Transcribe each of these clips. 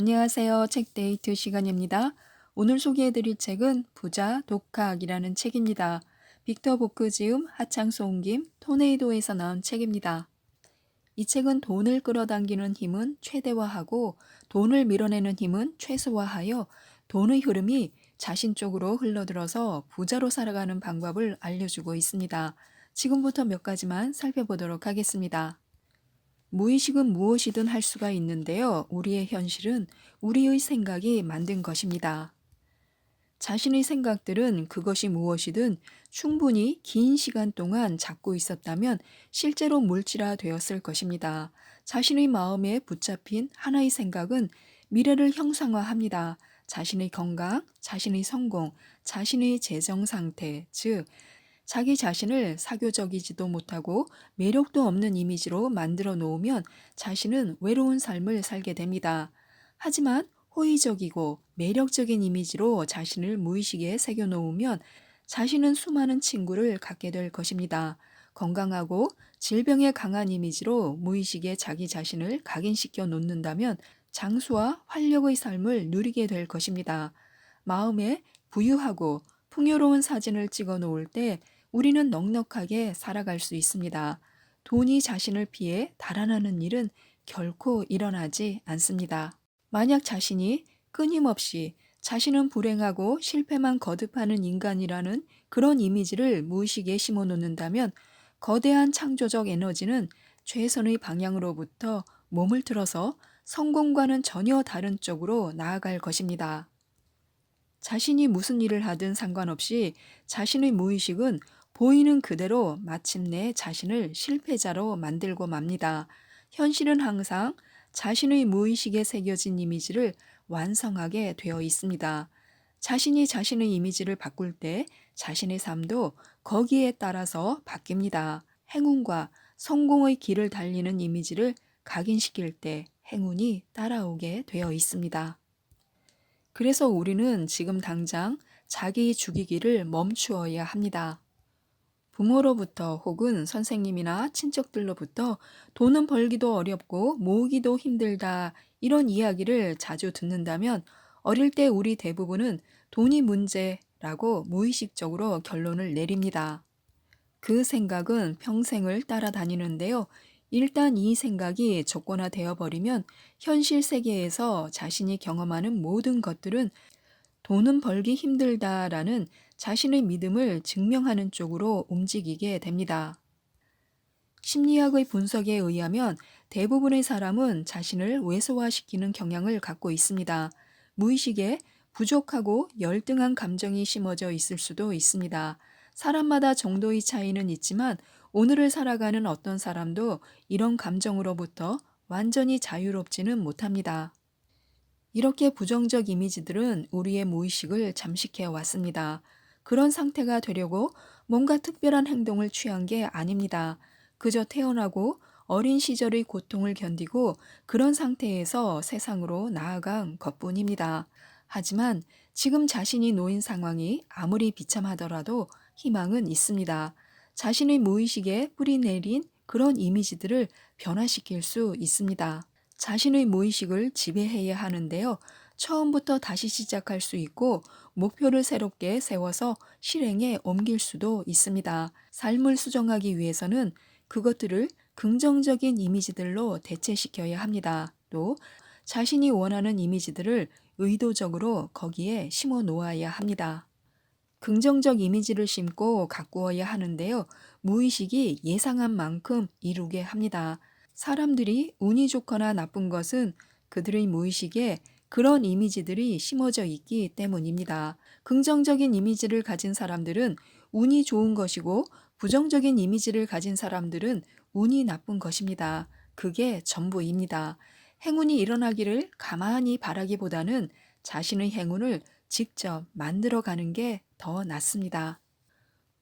안녕하세요. 책데이트 시간입니다. 오늘 소개해드릴 책은 부자 독학이라는 책입니다. 빅터 보크 지음, 하창소 옮김, 토네이도에서 나온 책입니다. 이 책은 돈을 끌어당기는 힘은 최대화하고 돈을 밀어내는 힘은 최소화하여 돈의 흐름이 자신 쪽으로 흘러들어서 부자로 살아가는 방법을 알려주고 있습니다. 지금부터 몇 가지만 살펴보도록 하겠습니다. 무의식은 무엇이든 할 수가 있는데요. 우리의 현실은 우리의 생각이 만든 것입니다. 자신의 생각들은 그것이 무엇이든 충분히 긴 시간 동안 잡고 있었다면 실제로 물질화되었을 것입니다. 자신의 마음에 붙잡힌 하나의 생각은 미래를 형상화합니다. 자신의 건강, 자신의 성공, 자신의 재정 상태, 즉 자기 자신을 사교적이지도 못하고 매력도 없는 이미지로 만들어 놓으면 자신은 외로운 삶을 살게 됩니다. 하지만 호의적이고 매력적인 이미지로 자신을 무의식에 새겨 놓으면 자신은 수많은 친구를 갖게 될 것입니다. 건강하고 질병에 강한 이미지로 무의식에 자기 자신을 각인시켜 놓는다면 장수와 활력의 삶을 누리게 될 것입니다. 마음에 부유하고 풍요로운 사진을 찍어 놓을 때 우리는 넉넉하게 살아갈 수 있습니다. 돈이 자신을 피해 달아나는 일은 결코 일어나지 않습니다. 만약 자신이 끊임없이 자신은 불행하고 실패만 거듭하는 인간이라는 그런 이미지를 무의식에 심어 놓는다면 거대한 창조적 에너지는 최선의 방향으로부터 몸을 틀어서 성공과는 전혀 다른 쪽으로 나아갈 것입니다. 자신이 무슨 일을 하든 상관없이 자신의 무의식은 보이는 그대로 마침내 자신을 실패자로 만들고 맙니다. 현실은 항상 자신의 무의식에 새겨진 이미지를 완성하게 되어 있습니다. 자신이 자신의 이미지를 바꿀 때 자신의 삶도 거기에 따라서 바뀝니다. 행운과 성공의 길을 달리는 이미지를 각인시킬 때 행운이 따라오게 되어 있습니다. 그래서 우리는 지금 당장 자기 죽이기를 멈추어야 합니다. 부모로부터 혹은 선생님이나 친척들로부터 돈은 벌기도 어렵고 모으기도 힘들다 이런 이야기를 자주 듣는다면 어릴 때 우리 대부분은 돈이 문제라고 무의식적으로 결론을 내립니다. 그 생각은 평생을 따라다니는데요. 일단 이 생각이 조건화되어 버리면 현실 세계에서 자신이 경험하는 모든 것들은 돈은 벌기 힘들다라는 자신의 믿음을 증명하는 쪽으로 움직이게 됩니다. 심리학의 분석에 의하면 대부분의 사람은 자신을 왜소화시키는 경향을 갖고 있습니다. 무의식에 부족하고 열등한 감정이 심어져 있을 수도 있습니다. 사람마다 정도의 차이는 있지만 오늘을 살아가는 어떤 사람도 이런 감정으로부터 완전히 자유롭지는 못합니다. 이렇게 부정적 이미지들은 우리의 무의식을 잠식해 왔습니다. 그런 상태가 되려고 뭔가 특별한 행동을 취한 게 아닙니다. 그저 태어나고 어린 시절의 고통을 견디고 그런 상태에서 세상으로 나아간 것뿐입니다. 하지만 지금 자신이 놓인 상황이 아무리 비참하더라도 희망은 있습니다. 자신의 무의식에 뿌리 내린 그런 이미지들을 변화시킬 수 있습니다. 자신의 무의식을 지배해야 하는데요. 처음부터 다시 시작할 수 있고 목표를 새롭게 세워서 실행에 옮길 수도 있습니다. 삶을 수정하기 위해서는 그것들을 긍정적인 이미지들로 대체시켜야 합니다. 또 자신이 원하는 이미지들을 의도적으로 거기에 심어 놓아야 합니다. 긍정적 이미지를 심고 가꾸어야 하는데요. 무의식이 예상한 만큼 이루게 합니다. 사람들이 운이 좋거나 나쁜 것은 그들의 무의식에 그런 이미지들이 심어져 있기 때문입니다. 긍정적인 이미지를 가진 사람들은 운이 좋은 것이고 부정적인 이미지를 가진 사람들은 운이 나쁜 것입니다. 그게 전부입니다. 행운이 일어나기를 가만히 바라기보다는 자신의 행운을 직접 만들어가는 게 더 낫습니다.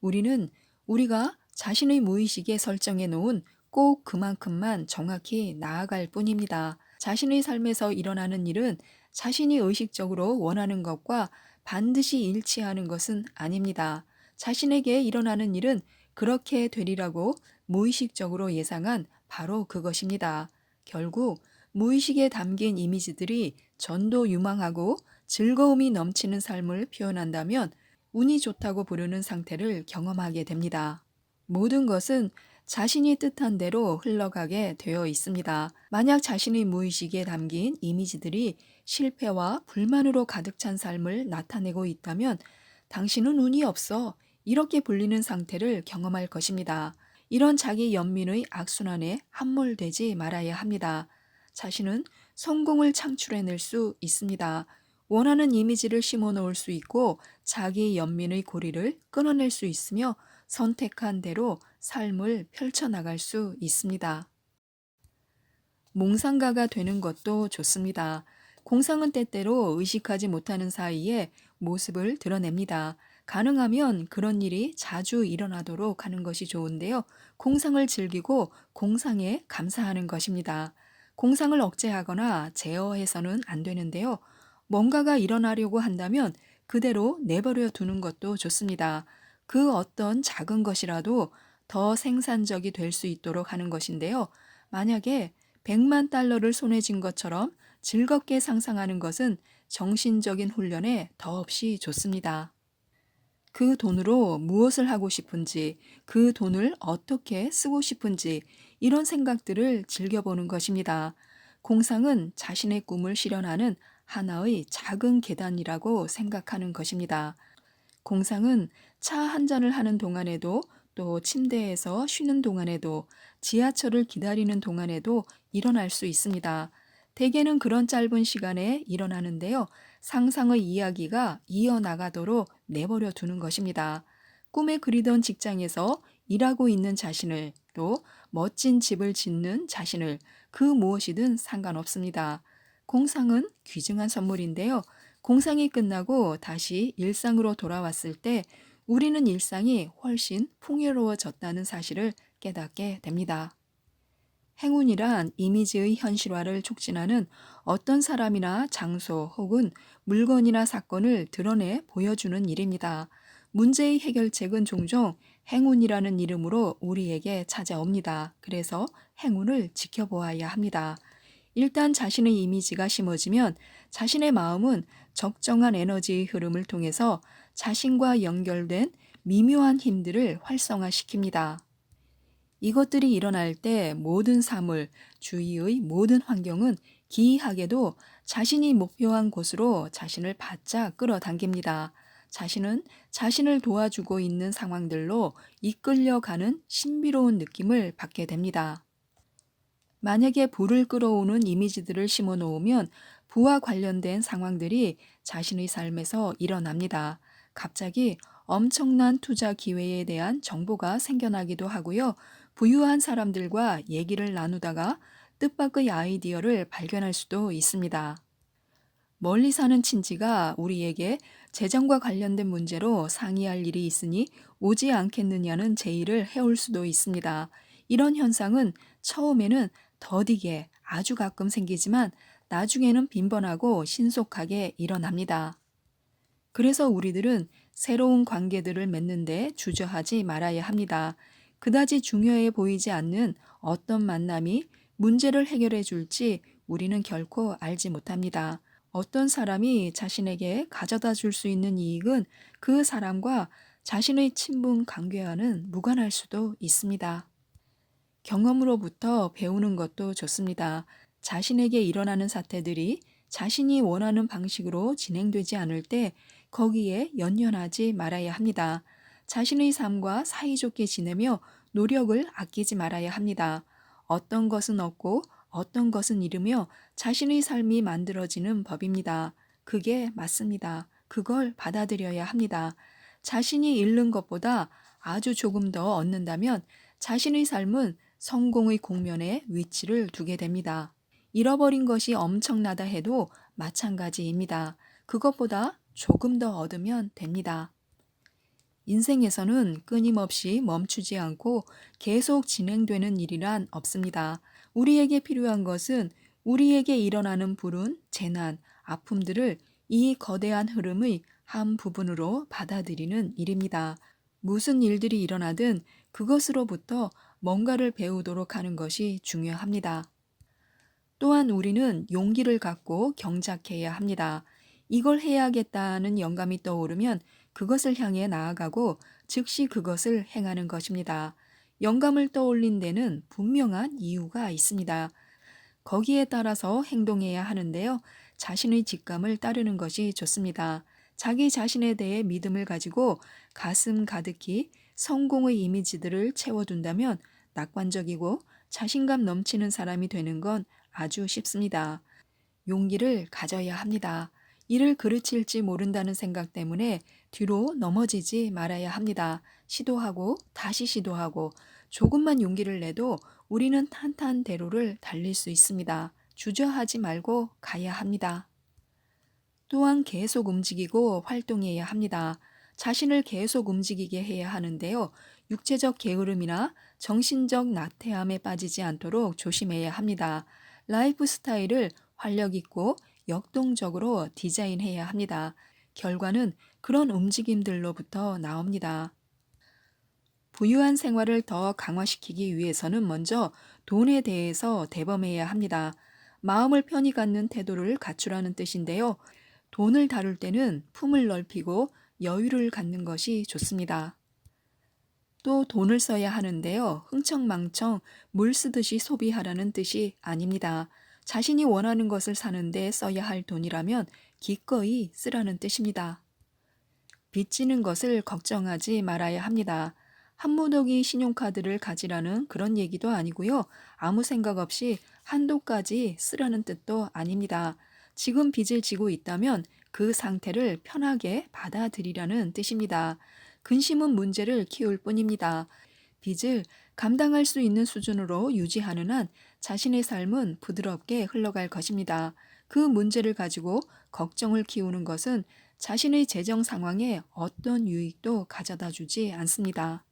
우리는 우리가 자신의 무의식에 설정해 놓은 꼭 그만큼만 정확히 나아갈 뿐입니다. 자신의 삶에서 일어나는 일은 자신이 의식적으로 원하는 것과 반드시 일치하는 것은 아닙니다. 자신에게 일어나는 일은 그렇게 되리라고 무의식적으로 예상한 바로 그것입니다. 결국 무의식에 담긴 이미지들이 전도 유망하고 즐거움이 넘치는 삶을 표현한다면 운이 좋다고 부르는 상태를 경험하게 됩니다. 모든 것은 자신이 뜻한 대로 흘러가게 되어 있습니다. 만약 자신의 무의식에 담긴 이미지들이 실패와 불만으로 가득 찬 삶을 나타내고 있다면 당신은 운이 없어 이렇게 불리는 상태를 경험할 것입니다. 이런 자기 연민의 악순환에 함몰되지 말아야 합니다. 자신은 성공을 창출해낼 수 있습니다. 원하는 이미지를 심어 놓을 수 있고 자기 연민의 고리를 끊어낼 수 있으며 선택한 대로 삶을 펼쳐나갈 수 있습니다. 몽상가가 되는 것도 좋습니다. 공상은 때때로 의식하지 못하는 사이에 모습을 드러냅니다. 가능하면 그런 일이 자주 일어나도록 하는 것이 좋은데요. 공상을 즐기고 공상에 감사하는 것입니다. 공상을 억제하거나 제어해서는 안 되는데요. 뭔가가 일어나려고 한다면 그대로 내버려 두는 것도 좋습니다. 그 어떤 작은 것이라도 더 생산적이 될 수 있도록 하는 것인데요. 만약에 100만 달러를 손에 쥔 것처럼 즐겁게 상상하는 것은 정신적인 훈련에 더없이 좋습니다. 그 돈으로 무엇을 하고 싶은지, 그 돈을 어떻게 쓰고 싶은지, 이런 생각들을 즐겨보는 것입니다. 공상은 자신의 꿈을 실현하는 하나의 작은 계단이라고 생각하는 것입니다. 공상은 차 한 잔을 하는 동안에도 또 침대에서 쉬는 동안에도 지하철을 기다리는 동안에도 일어날 수 있습니다. 대개는 그런 짧은 시간에 일어나는데요. 상상의 이야기가 이어나가도록 내버려 두는 것입니다. 꿈에 그리던 직장에서 일하고 있는 자신을 또 멋진 집을 짓는 자신을 그 무엇이든 상관없습니다. 공상은 귀중한 선물인데요. 공상이 끝나고 다시 일상으로 돌아왔을 때 우리는 일상이 훨씬 풍요로워졌다는 사실을 깨닫게 됩니다. 행운이란 이미지의 현실화를 촉진하는 어떤 사람이나 장소 혹은 물건이나 사건을 드러내 보여주는 일입니다. 문제의 해결책은 종종 행운이라는 이름으로 우리에게 찾아옵니다. 그래서 행운을 지켜보아야 합니다. 일단 자신의 이미지가 심어지면 자신의 마음은 적정한 에너지의 흐름을 통해서 자신과 연결된 미묘한 힘들을 활성화시킵니다. 이것들이 일어날 때 모든 사물, 주위의 모든 환경은 기이하게도 자신이 목표한 곳으로 자신을 바짝 끌어당깁니다. 자신은 자신을 도와주고 있는 상황들로 이끌려가는 신비로운 느낌을 받게 됩니다. 만약에 부를 끌어오는 이미지들을 심어 놓으면 부와 관련된 상황들이 자신의 삶에서 일어납니다. 갑자기 엄청난 투자 기회에 대한 정보가 생겨나기도 하고요. 부유한 사람들과 얘기를 나누다가 뜻밖의 아이디어를 발견할 수도 있습니다. 멀리 사는 친지가 우리에게 재정과 관련된 문제로 상의할 일이 있으니 오지 않겠느냐는 제의를 해올 수도 있습니다. 이런 현상은 처음에는 더디게 아주 가끔 생기지만 나중에는 빈번하고 신속하게 일어납니다. 그래서 우리들은 새로운 관계들을 맺는데 주저하지 말아야 합니다. 그다지 중요해 보이지 않는 어떤 만남이 문제를 해결해 줄지 우리는 결코 알지 못합니다. 어떤 사람이 자신에게 가져다 줄 수 있는 이익은 그 사람과 자신의 친분 관계와는 무관할 수도 있습니다. 경험으로부터 배우는 것도 좋습니다. 자신에게 일어나는 사태들이 자신이 원하는 방식으로 진행되지 않을 때 거기에 연연하지 말아야 합니다. 자신의 삶과 사이좋게 지내며 노력을 아끼지 말아야 합니다. 어떤 것은 얻고 어떤 것은 잃으며 자신의 삶이 만들어지는 법입니다. 그게 맞습니다. 그걸 받아들여야 합니다. 자신이 잃는 것보다 아주 조금 더 얻는다면 자신의 삶은 성공의 국면에 위치를 두게 됩니다. 잃어버린 것이 엄청나다 해도 마찬가지입니다. 그것보다 조금 더 얻으면 됩니다. 인생에서는 끊임없이 멈추지 않고 계속 진행되는 일이란 없습니다. 우리에게 필요한 것은 우리에게 일어나는 불운, 재난, 아픔들을 이 거대한 흐름의 한 부분으로 받아들이는 일입니다. 무슨 일들이 일어나든 그것으로부터 뭔가를 배우도록 하는 것이 중요합니다. 또한 우리는 용기를 갖고 경작해야 합니다. 이걸 해야겠다는 영감이 떠오르면 그것을 향해 나아가고 즉시 그것을 행하는 것입니다. 영감을 떠올린 데는 분명한 이유가 있습니다. 거기에 따라서 행동해야 하는데요. 자신의 직감을 따르는 것이 좋습니다. 자기 자신에 대해 믿음을 가지고 가슴 가득히 성공의 이미지들을 채워둔다면 낙관적이고 자신감 넘치는 사람이 되는 건 아주 쉽습니다. 용기를 가져야 합니다. 이를 그르칠지 모른다는 생각 때문에 뒤로 넘어지지 말아야 합니다. 시도하고 다시 시도하고 조금만 용기를 내도 우리는 탄탄대로를 달릴 수 있습니다. 주저하지 말고 가야 합니다. 또한 계속 움직이고 활동해야 합니다. 자신을 계속 움직이게 해야 하는데요. 육체적 게으름이나 정신적 나태함에 빠지지 않도록 조심해야 합니다. 라이프 스타일을 활력 있고 역동적으로 디자인해야 합니다. 결과는 그런 움직임들로부터 나옵니다. 부유한 생활을 더 강화시키기 위해서는 먼저 돈에 대해서 대범해야 합니다. 마음을 편히 갖는 태도를 갖추라는 뜻인데요. 돈을 다룰 때는 품을 넓히고 여유를 갖는 것이 좋습니다. 또 돈을 써야 하는데요. 흥청망청 물 쓰듯이 소비하라는 뜻이 아닙니다. 자신이 원하는 것을 사는데 써야 할 돈이라면 기꺼이 쓰라는 뜻입니다. 빚지는 것을 걱정하지 말아야 합니다. 한무더기 신용카드를 가지라는 그런 얘기도 아니고요. 아무 생각 없이 한도까지 쓰라는 뜻도 아닙니다. 지금 빚을 지고 있다면 그 상태를 편하게 받아들이라는 뜻입니다. 근심은 문제를 키울 뿐입니다. 빚을 감당할 수 있는 수준으로 유지하는 한 자신의 삶은 부드럽게 흘러갈 것입니다. 그 문제를 가지고 걱정을 키우는 것은 자신의 재정 상황에 어떤 유익도 가져다 주지 않습니다.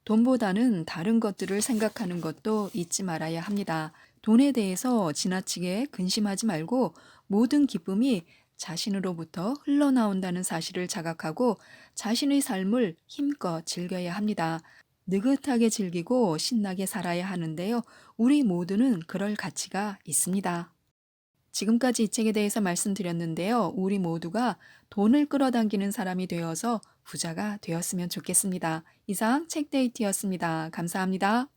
돈보다는 다른 것들을 생각하는 것도 잊지 말아야 합니다. 돈에 대해서 지나치게 근심하지 말고 모든 기쁨이 자신으로부터 흘러나온다는 사실을 자각하고 자신의 삶을 힘껏 즐겨야 합니다. 느긋하게 즐기고 신나게 살아야 하는데요. 우리 모두는 그럴 가치가 있습니다. 지금까지 이 책에 대해서 말씀드렸는데요. 우리 모두가 돈을 끌어당기는 사람이 되어서 부자가 되었으면 좋겠습니다. 이상 책데이트였습니다. 감사합니다.